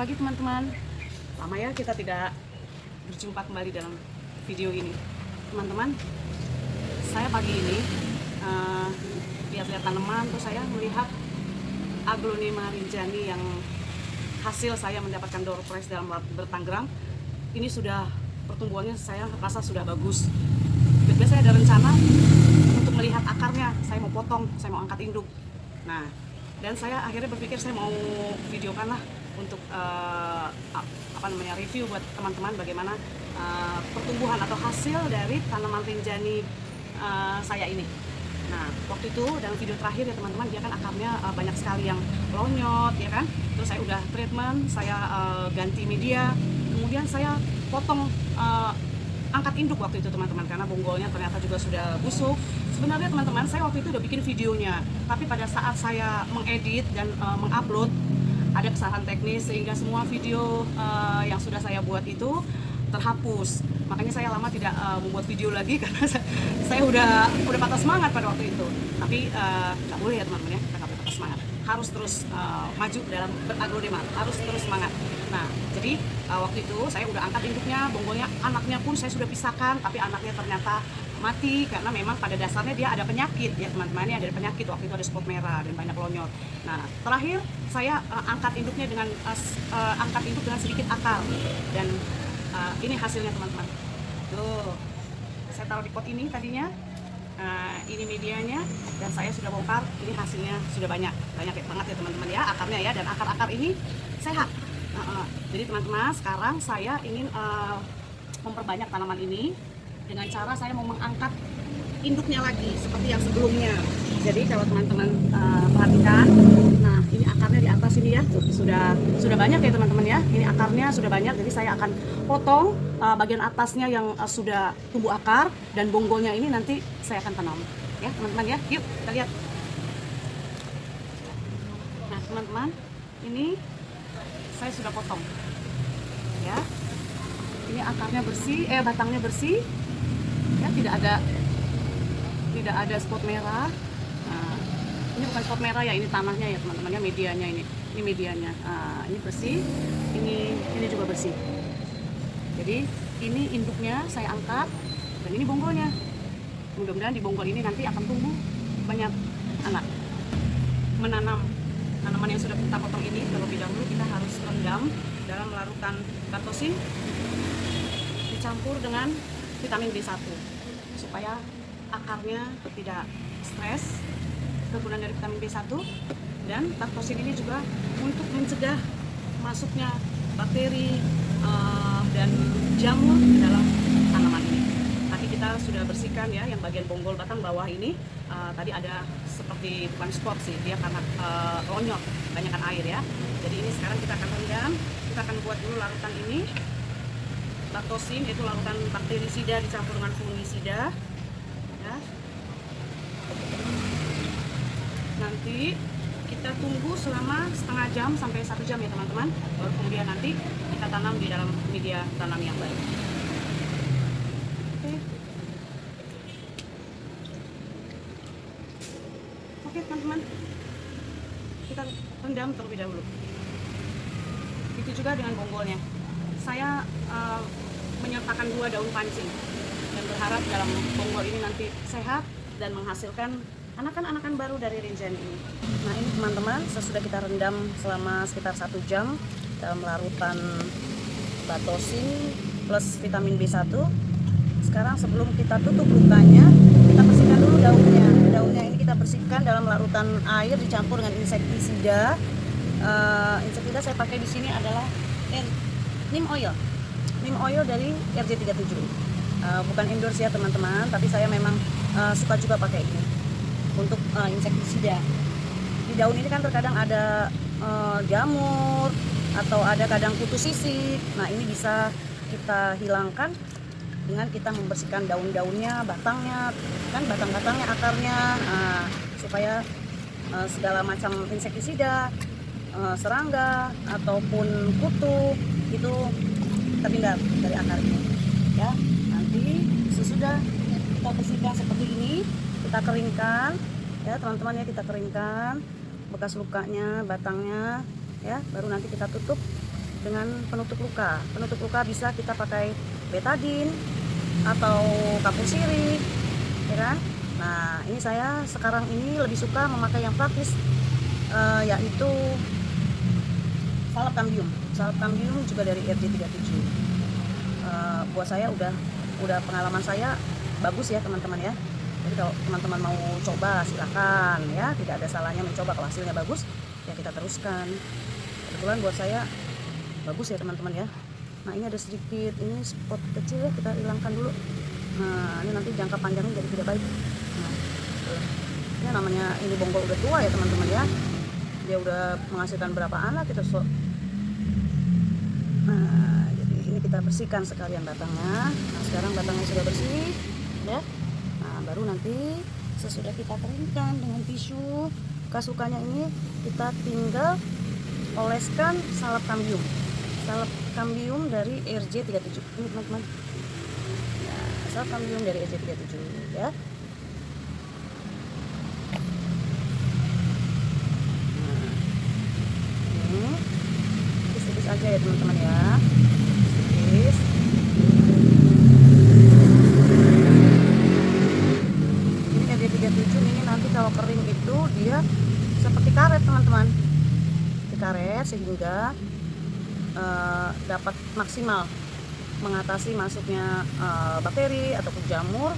Selamat pagi teman-teman. Lama ya kita tidak berjumpa kembali dalam video ini. Teman-teman, saya pagi ini lihat-lihat tanaman, terus saya melihat Aglonema rinjani yang hasil saya mendapatkan door prize dalam bertanggrang. Ini sudah pertumbuhannya saya rasa sudah bagus. Biasanya saya ada rencana untuk melihat akarnya, saya mau potong, saya mau angkat induk. Nah, dan saya akhirnya berpikir saya mau videokan lah untuk review buat teman-teman bagaimana pertumbuhan atau hasil dari tanaman rinjani saya ini. Nah, waktu itu dalam video terakhir ya teman-teman, dia kan akarnya banyak sekali yang lonyot ya kan. Terus saya udah treatment, saya ganti media, kemudian saya potong angkat induk waktu itu teman-teman, karena bonggolnya ternyata juga sudah busuk. Sebenarnya teman-teman, saya waktu itu udah bikin videonya, tapi pada saat saya mengedit dan mengupload ada kesalahan teknis sehingga semua video yang sudah saya buat itu terhapus. Makanya saya lama tidak membuat video lagi karena saya udah patah semangat pada waktu itu. Tapi nggak boleh ya teman-teman ya, kita nggak boleh patah semangat. Harus terus maju dalam beraglonema, harus terus semangat. Nah, jadi waktu itu saya udah angkat induknya, bonggolnya, anaknya pun saya sudah pisahkan, tapi anaknya ternyata mati karena memang pada dasarnya dia ada penyakit ya teman-teman, ada penyakit. Waktu itu ada spot merah dan banyak lonyot. Nah, terakhir saya angkat induknya dengan angkat induk dengan sedikit akar, dan ini hasilnya teman-teman. Tuh, saya taruh di pot ini tadinya. Ini medianya, dan saya sudah bongkar. Ini hasilnya sudah banyak banget ya teman-teman ya, akarnya ya, dan akar-akar ini sehat. Jadi teman-teman, sekarang saya ingin memperbanyak tanaman ini dengan cara saya mau mengangkat induknya lagi seperti yang sebelumnya. Jadi kalau teman-teman perhatikan, nah ini akarnya di atas ini ya, tuh, sudah banyak ya teman-teman ya. Ini akarnya sudah banyak, jadi saya akan potong bagian atasnya yang sudah tumbuh akar, dan bonggolnya ini nanti saya akan tanam ya teman-teman ya. Yuk kita lihat. Nah teman-teman, ini saya sudah potong ya. Ini akarnya bersih, batangnya bersih ya, tidak ada spot merah. Nah, ini bukan spot merah ya, ini tanahnya ya teman-teman ya, medianya ini medianya. Ini bersih, ini juga bersih. Jadi ini induknya saya angkat, dan ini bonggolnya. Mudah-mudahan di bonggol ini nanti akan tumbuh banyak anak. Menanam tanaman yang sudah kita potong ini terlebih dahulu kita harus rendam dalam larutan kartosin dicampur dengan vitamin B1 supaya akarnya tidak stres, kekurangan dari vitamin B1. Dan kartosin ini juga untuk mencegah masuknya bakteri dan jamur ke dalam tanaman ini. Tadi kita sudah bersihkan ya, yang bagian bonggol batang bawah ini tadi ada seperti, bukan spot sih, dia karena lonyot, banyakkan air ya. Jadi ini sekarang kita akan rendam, kita akan buat dulu larutan ini. Lactosin yaitu larutan bakterisida dicampur dengan fungisida ya. Nanti kita tunggu selama setengah jam sampai 1 jam ya teman-teman, baru kemudian nanti kita tanam di dalam media tanam yang baik. Oke teman-teman, kita rendam terlebih dahulu. Itu juga dengan bonggolnya. Saya menyertakan 2 daun pancing dan berharap dalam bonggol ini nanti sehat dan menghasilkan anakan-anakan baru dari rinjani ini. Nah ini teman-teman, sesudah kita rendam selama sekitar 1 jam dalam larutan batosin plus vitamin B1. Sekarang sebelum kita tutup lukanya, kita bersihkan dulu daunnya. Daunnya ini kita bersihkan dalam larutan air dicampur dengan insektisida. Insektisida saya pakai di sini adalah neem oil dari RJ37. Bukan endorse ya teman-teman, tapi saya memang suka juga pakai ini untuk insektisida. Di daun ini kan terkadang ada jamur atau ada kadang kutu sisik. Nah ini bisa kita hilangkan dengan kita membersihkan daun-daunnya, batangnya, kan batang-batangnya, akarnya, supaya segala macam insektisida, serangga ataupun kutu itu terhindar dari akarnya ya. Nanti sesudah kita bersihkan seperti ini, kita keringkan ya teman-teman ya, kita keringkan bekas lukanya, batangnya ya, baru nanti kita tutup dengan penutup luka. Penutup luka bisa kita pakai betadine atau kapur sirih, ya kan? Nah, ini saya sekarang ini lebih suka memakai yang praktis, yaitu salep kambium. Salep kambium juga dari RJ37. Buat saya udah pengalaman saya bagus ya teman-teman ya. Jadi kalau teman-teman mau coba silakan ya, tidak ada salahnya mencoba. Kalau hasilnya bagus ya kita teruskan. Kebetulan buat saya bagus ya teman-teman ya. Nah, ini ada sedikit ini spot kecil ya, kita hilangkan dulu. Nah, ini nanti jangka panjangnya jadi tidak baik. Nah, ini namanya ini bonggol udah tua ya teman-teman ya. Dia udah menghasilkan berapa anak kita Nah, jadi ini kita bersihkan sekalian batangnya. Nah, sekarang batangnya sudah bersih ya. Nah, baru nanti sesudah kita keringkan dengan tisu kasukannya ini, kita tinggal oleskan salep kambium. Salep kambium dari RJ37 ini teman-teman. Nah, salep kambium dari RJ37 ya. Nah, ini tipis-tipis aja ya teman-teman ya. Tipis. Ini RJ37 ini nanti kalau kering itu dia seperti karet teman-teman. Seperti karet sehingga dapat maksimal mengatasi masuknya bakteri ataupun jamur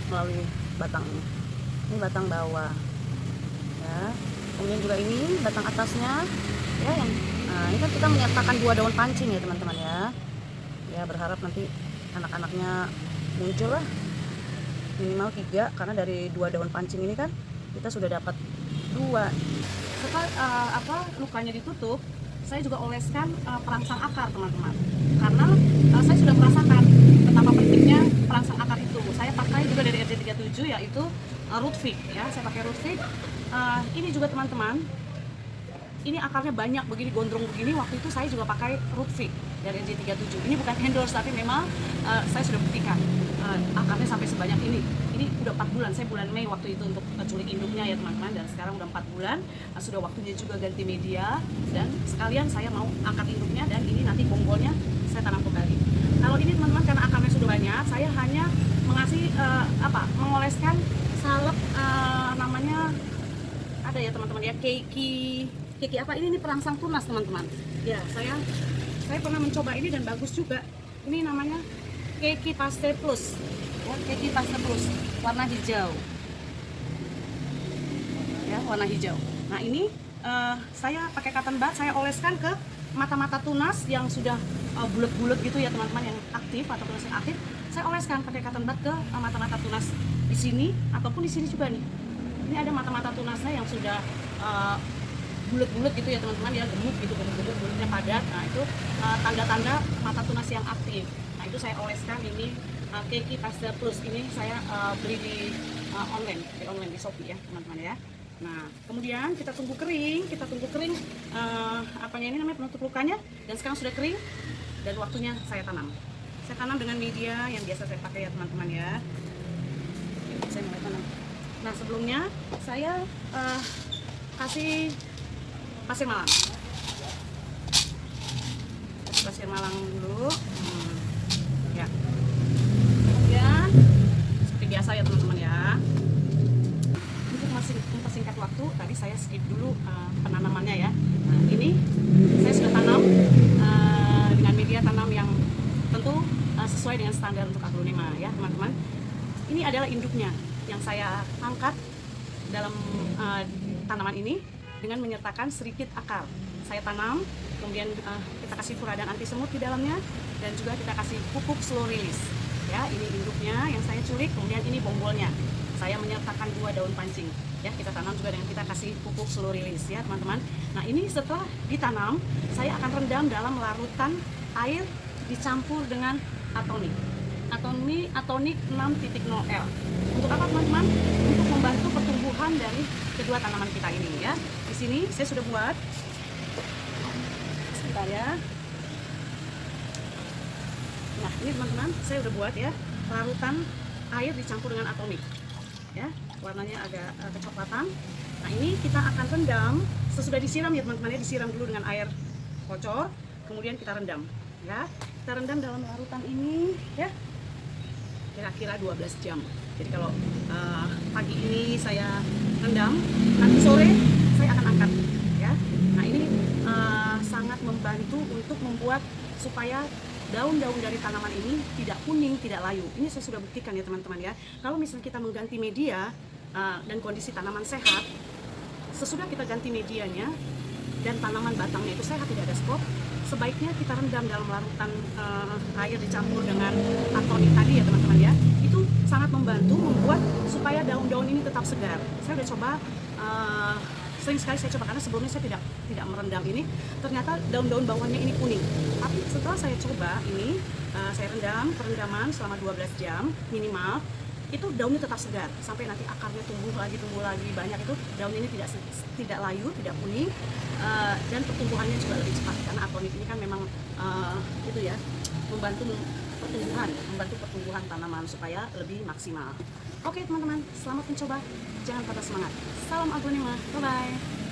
melalui batang ini. Ini batang bawah ya. Kemudian juga ini batang atasnya ya, yang ini kan kita menyertakan 2 daun pancing ya teman-teman ya. Ya, berharap nanti anak-anaknya muncul lah, minimal 3, karena dari 2 daun pancing ini kan kita sudah dapat 2. Setelah lukanya ditutup, saya juga oleskan perangsang akar teman-teman, karena saya sudah merasakan betapa pentingnya perangsang akar itu. Saya pakai juga dari RJ37 yaitu root fig ya. Saya pakai root fig. Ini juga teman-teman, ini akarnya banyak begini, gondrong begini. Waktu itu saya juga pakai root fig dari RJ37. Ini bukan endorse, tapi memang saya sudah buktikan akarnya sampai sebanyak ini. Ini udah 4 bulan, saya bulan Mei waktu itu untuk culik induknya ya teman-teman, dan sekarang udah 4 bulan. Sudah waktunya juga ganti media, dan sekalian saya mau angkat induknya, dan ini nanti bonggolnya saya tanam kembali. Kalau ini teman-teman, karena akarnya sudah banyak, saya hanya mengasih mengoleskan salep, namanya ada ya teman-teman ya, keiki apa ini perangsang tunas teman-teman ya. Saya pernah mencoba ini dan bagus juga. Ini namanya Keiki Pastel Plus ya, Keiki Pastel Plus warna hijau ya, warna hijau. Nah, ini saya pakai cotton bud, saya oleskan ke mata-mata tunas yang sudah bulat-bulat gitu ya teman-teman, yang aktif atau tunas yang aktif. Saya oleskan pakai cotton bud ke mata-mata tunas di sini ataupun di sini juga nih. Ini ada mata-mata tunasnya yang sudah bulat-bulat gitu ya teman-teman ya, gemuk gitu, bulatnya padat. Nah, itu tanda-tanda mata tunas yang aktif. Nah, itu saya oleskan ini Keiki Pastel Plus. Ini saya beli di online di Shopee ya teman-teman ya. Nah, kemudian kita tunggu kering, ini namanya penutup lukanya, dan sekarang sudah kering dan waktunya saya tanam. Saya tanam dengan media yang biasa saya pakai ya teman-teman ya. Saya mulai tanam. Nah, sebelumnya saya kasih pasir malang. Kasih pasir malang dulu. Ya. Kemudian seperti biasa ya teman-teman ya. Untuk mempersingkat waktu, tadi saya skip dulu penanamannya ya. Nah, ini saya sudah tanam dengan media tanam yang tentu sesuai dengan standar untuk aglonema ya teman-teman. Ini adalah induknya yang saya angkat dalam tanaman ini dengan menyertakan sedikit akar. Saya tanam, kemudian kita kasih furadan anti semut di dalamnya, dan juga kita kasih pupuk slow release. Ya, ini induknya yang saya culik, kemudian ini bonggolnya. Saya menyertakan 2 daun pancing. Ya, kita tanam juga dengan kita kasih pupuk slow release ya teman-teman. Nah, ini setelah ditanam, saya akan rendam dalam larutan air dicampur dengan atonik. Atonik 6.0L. Untuk apa teman-teman? Untuk membantu pertumbuhan dari kedua tanaman kita ini ya. Di sini saya sudah buat. Sebentar ya. Nah, ini teman-teman, saya udah buat ya larutan air dicampur dengan atonik. Ya, warnanya agak kecoklatan. Nah, ini kita akan rendam sesudah disiram ya teman-teman ya, disiram dulu dengan air kocor. kemudian kita rendam ya. Kita rendam dalam larutan ini ya kira-kira 12 jam. Jadi kalau pagi ini saya rendam, nanti sore saya akan angkat ya. Nah ini sangat membantu untuk membuat supaya daun-daun dari tanaman ini tidak kuning, tidak layu. Ini saya sudah buktikan ya teman-teman ya. Kalau misalnya kita mengganti media dan kondisi tanaman sehat, sesudah kita ganti medianya dan tanaman batangnya itu sehat, tidak ada spot, sebaiknya kita rendam dalam larutan air dicampur dengan atonik tadi ya teman-teman ya. Itu sangat membantu membuat supaya daun-daun ini tetap segar. Saya udah coba sering sekali saya coba, karena sebelumnya saya tidak merendam ini, ternyata daun-daun bawahnya ini kuning. Tapi setelah saya coba ini, saya rendam perendaman selama 12 jam minimal, itu daunnya tetap segar sampai nanti akarnya tumbuh lagi banyak. Itu daun ini tidak layu, tidak kuning, dan pertumbuhannya juga lebih cepat karena atonik ini kan memang itu ya membantu pertumbuhan tanaman supaya lebih maksimal. Oke teman-teman, selamat mencoba, jangan patah semangat. Salam aglonema, bye bye.